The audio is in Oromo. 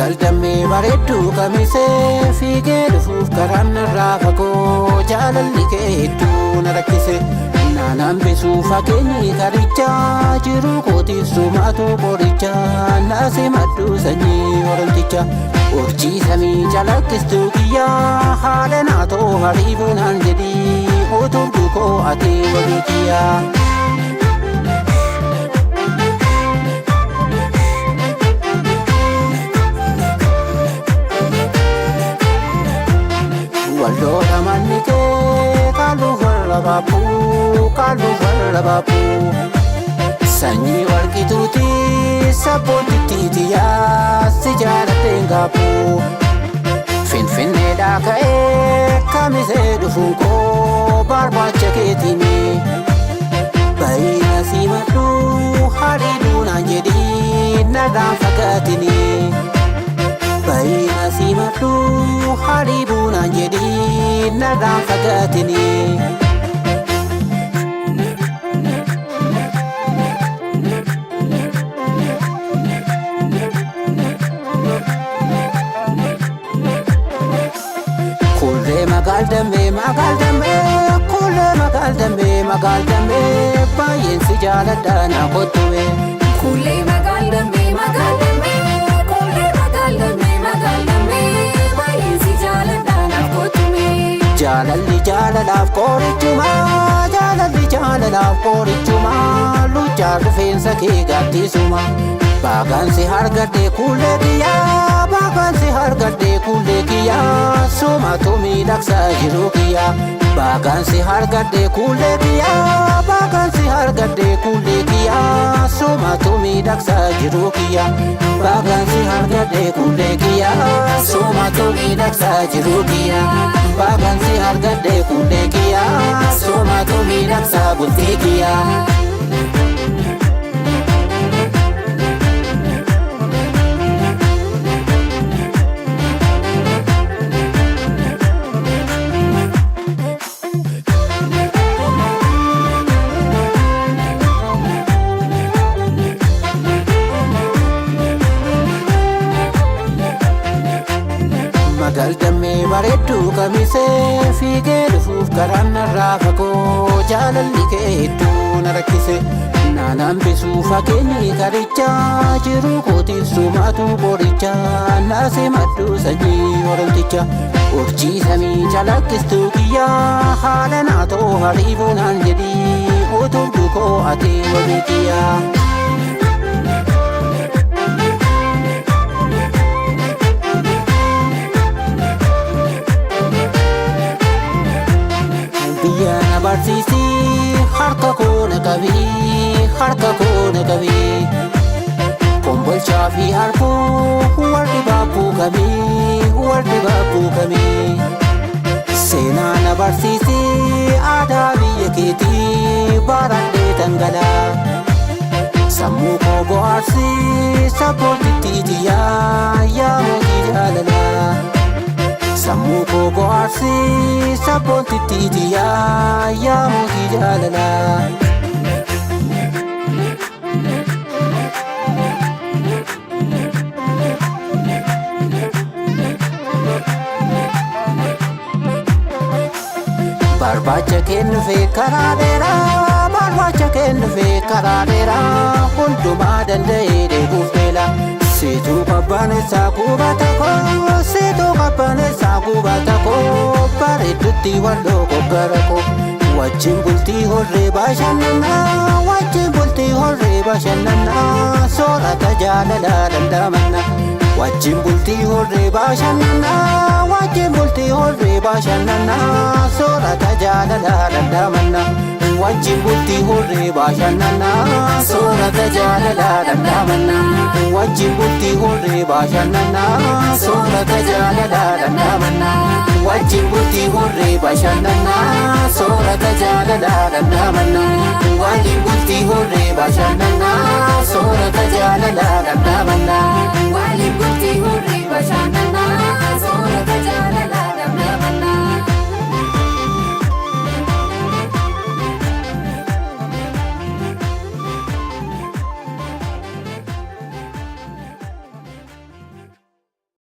Magal dammee bareedduu kamisee fiigee dhufuuf karaan narraa fagoo jaalalli kee hedduu na rakkise. Naanaan bisuu fakeenyi karichaa jiruu kootiif sumaatu qorichaa naasee madduu sanyii oromticha. Urjii samii calaqqistuu kiyyaa haala naatoo hariifuu naan jedhii utubduu koo ati walii kiyyaa. Walloota manni kee kaaluu warra baabuu kaaluu warra baabuu. Sanyii walqixuuti sabboontitti tiyyaa si jaaladheen gaabuu. Finfinneedhaa ka'ee kamisee dhufuun koo barbaacha keetiini. Baay'ina si madhuu hariiduu naan jedhii narraan fagaatini. Baay'ina si madhuu hariiduu naan jedhii narraan fagaatini. Magal dammee kuulee magal dammee baay'een si jaaladha na kottume. Kuulee magal dammee kuulee magal dammee baay'een si jaaladha na kottume. Jaalalli jaalalaaf qorichuma jaalalli jaalalaaf qorichuma luchaa rifeensa kee gaddisuma. Baagaan si hargadhee kuulee kiyyaa baagaan si hargadhee kuulee kiyyaa sumaatu miidhagsaa jiru kiyyaa. Baagaan si hargadhee kuulee kiyyaa baagaan si hargadhee kuulee kiyyaa sumaatu miidhagsaa jiru kiyyaa. Baagaan si hargadhee kuulee kiyyaa sumaatu miidhagsaa jiru kiyyaa. Baagaan si hargadhee kuulee kiyyaa sumaatu miidhagsaa bultii kiyyaa. Magal dammee bareedduu kamisee fiigee dhufuuf karaan narraa fagoo jaalalli kee hedduu na rakkise. Naanaan bisuu fakeenyi karichaa jiruu kootiif sumaatu qorichaa naasee madduu sanyii oromticha. Urjii samii calaqqistuu kiyyaa haala naatoo hariifuu naan jedhii utubduu koo ati walii kiyyaa. Biyya barsiisii harka koo na qabii harka koo na qabii. Kombolchaa fi harkoo warri baabuu qabii warri baabuu qabii. Seenaa na barsiisii aadaa biyya keetii baradhee dhangalaa. Sammuu koo bohaarsii sabboontitti tiyyaa yaa mootii jaalalaa. Sammuu koo bohaarsii sabboontitti tiyyaa yaa mootii jaalalaa. Barbaacha kennufee karaa dheeraa barbaacha kennufee karaa dheeraa hundumaa danda'ee deeguuf beela. Siituu qabbaneessaa qubata koo siituu qabbaneessaa qubata koo bareeddutti walloo qoggara koo. Wajjin bultii horree bashannanaa wajjin bultii horree bashannanaa soorata jaalalaa dandamannaa. Wajjin bultii horree bashannanaa wajjin bultii horree bashannanaa soorata jaalalaa dandamannaa. Wajjin bultii horree bashannanaa soorata jaalalaa dandamannaa. Wajjin bultii horree bashannanaa soorata jaalalaa dandamannaa. Wajjin bultii horree bashannanaa soorata jaalalaa dandamannaa. Wajjin bultii horree bashannanaa soorata jaalalaa.